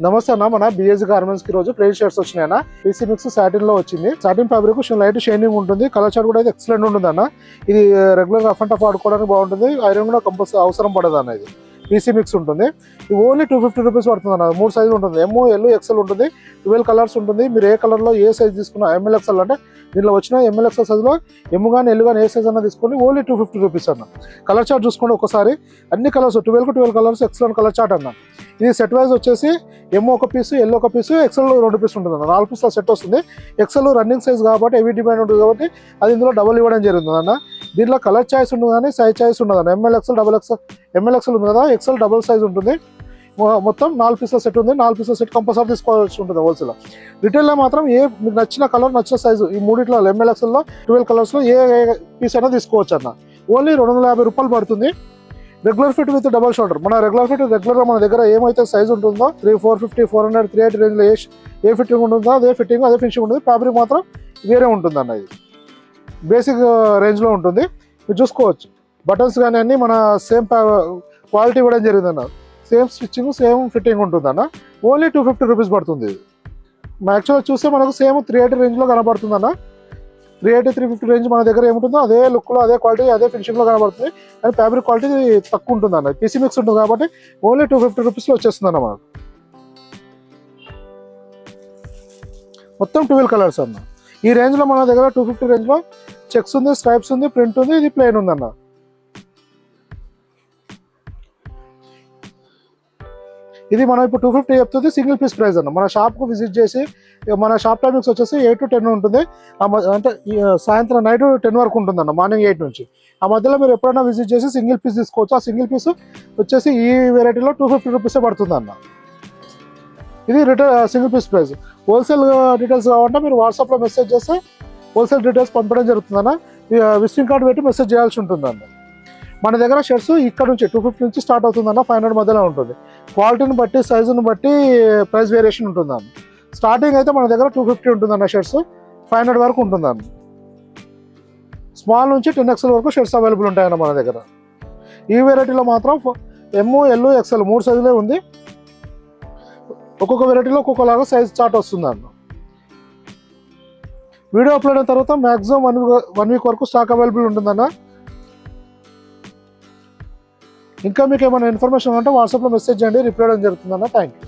నమస్తే అన్న, మన బిఎస్ గార్మెంట్స్ కి రోజు ప్లేన్ షర్ట్స్ వచ్చినాయన్న. పీసీ మిక్స్ సాటిన్ లో వచ్చింది. సాటిన్ ఫ్యాబ్రిక్ లైట్ షైనింగ్ ఉంటుంది. కలర్ చార్ట్ కూడా అయితే ఎక్సలెంట్ ఉంటుంది అన్న. ఇది రెగ్యులర్ రఫ్ అండ్ టఫ్ ఆడుకోవడానికి బాగుంటుంది. ఐరన్ కూడా కంపల్సరీ అవసరం పడదు అన్న. ఇది పీసీ మిక్స్ ఉంటుంది. ఇది ఓన్లీ 250 రూపీస్ పడుతుంది అన్న. 3 సైజులు ఉంటుంది. ఎమ్, ఎల్, ఎక్సెల్ ఉంటుంది. 12 కలర్స్ ఉంటుంది. మీరు ఏ కలర్ లో ఏ సైజ్ తీసుకున్నా, ఎంఎల్ ఎక్సెల్ అంటే దీనిలో వచ్చిన ఎంఎల్ ఎక్సెల్ సైజ్ లో ఎమ్ కానీ ఎల్ కానీ ఏ సైజ్ అన్న తీసుకొని ఓన్లీ 250 రూపీస్ అన్న. కలర్ చార్ట్ చూసుకోండి ఒకసారి. అన్ని colours 12 colours excellent colour chart అన్న. ఇది సెట్ వైజ్ వచ్చేసి ఎమ్ ఒక పీసు, ఎల్ ఒక పీసు, ఎక్సెల్ 2 పీస్ ఉంటుంది అన్న. 4 పీసుల సెట్ వస్తుంది. ఎక్సెల్ రన్నింగ్ సైజ్ కాబట్టి హెవీ డిమాండ్ ఉంటుంది కాబట్టి అది ఇందులో డబల్ ఇవ్వడం జరుగుతుంది అన్న. దీంట్లో కలర్ చాయిస్ ఉంటుంది కానీ సైజ్ చాయిస్ ఉండదు అన్న. M L XL, double XL, M L XL ఉంది కదా, ఎక్సెల్ డబల్ సైజ్ ఉంటుంది. మొత్తం 4 పీసుల సెట్ ఉంది. 4 పీసుల సెట్ కంపల్సరీ తీసుకోవాల్సి ఉంటుంది హోల్సేల్. రిటైల్లో మాత్రం మీకు నచ్చిన కలర్, నచ్చిన సైజు ఈ మూడిట్లో ఎంఎల్ ఎక్సెల్లో 12 కలర్స్లో ఏ పీస్ అయినా తీసుకోవచ్చు అన్న. ఓన్లీ 250 రూపాయలు పడుతుంది. Regular fit with double shoulder. మన రెగ్యులర్ ఫిట్ రెగ్యులర్గా మన దగ్గర ఏమైతే సైజ్ ఉంటుందో 450, 400, 380 రేంజ్లో ఏ ఫిట్టింగ్ ఉంటుందో అదే ఫిట్టింగ్, అదే ఫినిషింగ్ ఉంటుంది. ఫ్యాబ్రిక్ మాత్రం వేరే ఉంటుంది అన్న. ఇది బేసిక్ రేంజ్లో ఉంటుంది. మీరు చూసుకోవచ్చు. బటన్స్ కానీ అన్నీ మన సేమ్ క్వాలిటీ ఇవ్వడం జరిగింది అన్న. సేమ్ స్టిచ్చింగ్, సేమ్ ఫిట్టింగ్ ఉంటుంది అన్న. ఓన్లీ 250 రూపీస్ పడుతుంది. ఇది యాక్చువల్గా చూస్తే మనకు సేమ్ 380 రేంజ్లో కనబడుతుంది అన్న. 380, 350 రేంజ్ మన దగ్గర ఏముంటుందో అదే లుక్లో, అదే క్వాలిటీ, అదే ఫినిషింగ్లో కనబడుతుంది. కానీ ఫ్యాబ్రిక్ క్వాలిటీ తక్కువ ఉంటుంది అన్న. పీసీ మిక్స్ ఉంటుంది కాబట్టి ఓన్లీ 250 రూపీస్లో వచ్చేస్తుంది అన్న. మనకు మొత్తం 12 కలర్స్ అన్న. ఈ రేంజ్లో మన దగ్గర 250 రేంజ్లో చెక్స్ ఉంది, స్ట్రైప్స్ ఉంది, ప్రింట్ ఉంది, ఇది ప్లెయిన్ ఉంది అన్న. ఇది మనం ఇప్పుడు 250 చెప్తుంది. సింగిల్ పీస్ ప్రైస్ అన్న. మన షాప్కు విజిట్ చేసి, మన షాప్ టైమింగ్స్ వచ్చేసి 8 to 10 ఉంటుంది. అంటే సాయంత్రం నైట్ 10 వరకు ఉంటుంది అన్న. మార్నింగ్ 8 నుంచి. ఆ మధ్యలో మీరు ఎప్పుడైనా విజిట్ చేసి సింగిల్ పీస్ తీసుకోవచ్చు. ఆ సింగిల్ పీస్ వచ్చేసి ఈ వెరైటీలో 250 రూపీసే పడుతుంది అన్న. ఇది single piece price. Wholesale details కావాలంటే మీరు వాట్సాప్లో మెసేజ్ చేస్తే హోల్సేల్ డీటెయిల్స్ పంపడం జరుగుతుంది అన్న. విజిటింగ్ కార్డు పెట్టి మెసేజ్ చేయాల్సి ఉంటుంది అన్న. మన దగ్గర షర్ట్స్ ఇక్కడ నుంచి 250 నుంచి స్టార్ట్ అవుతుందన్న. 500 మధ్యలో ఉంటుంది. క్వాలిటీని బట్టి, సైజుని బట్టి ప్రైస్ వేరియేషన్ ఉంటుందన్న. స్టార్టింగ్ అయితే మన దగ్గర 250 ఉంటుందన్న. షర్ట్స్ 500 వరకు ఉంటుందన్న. స్మాల్ నుంచి 10XL వరకు షర్ట్స్ అవైలబుల్ ఉంటాయన్న మన దగ్గర. ఈ వెరైటీలో మాత్రం ఎమ్, ఎల్, ఎక్సెల్ 3 సైజులే ఉంది. ఒక్కొక్క వెరైటీలో ఒక్కొక్కలాగా సైజ్ చార్ట్ వస్తుందన్న. వీడియో అప్లోడ్ అయిన తర్వాత మ్యాక్సిమం 1 వీక్ వరకు స్టాక్ అవైలబుల్ ఉంటుందన్న. ఇంకా మీకు ఏమైనా ఇన్ఫర్మేషన్ ఉంటే వాట్సాప్లో మెసేజ్ చేయండి, రిప్లై చేయడం జరుగుతుందన్న. Thank you.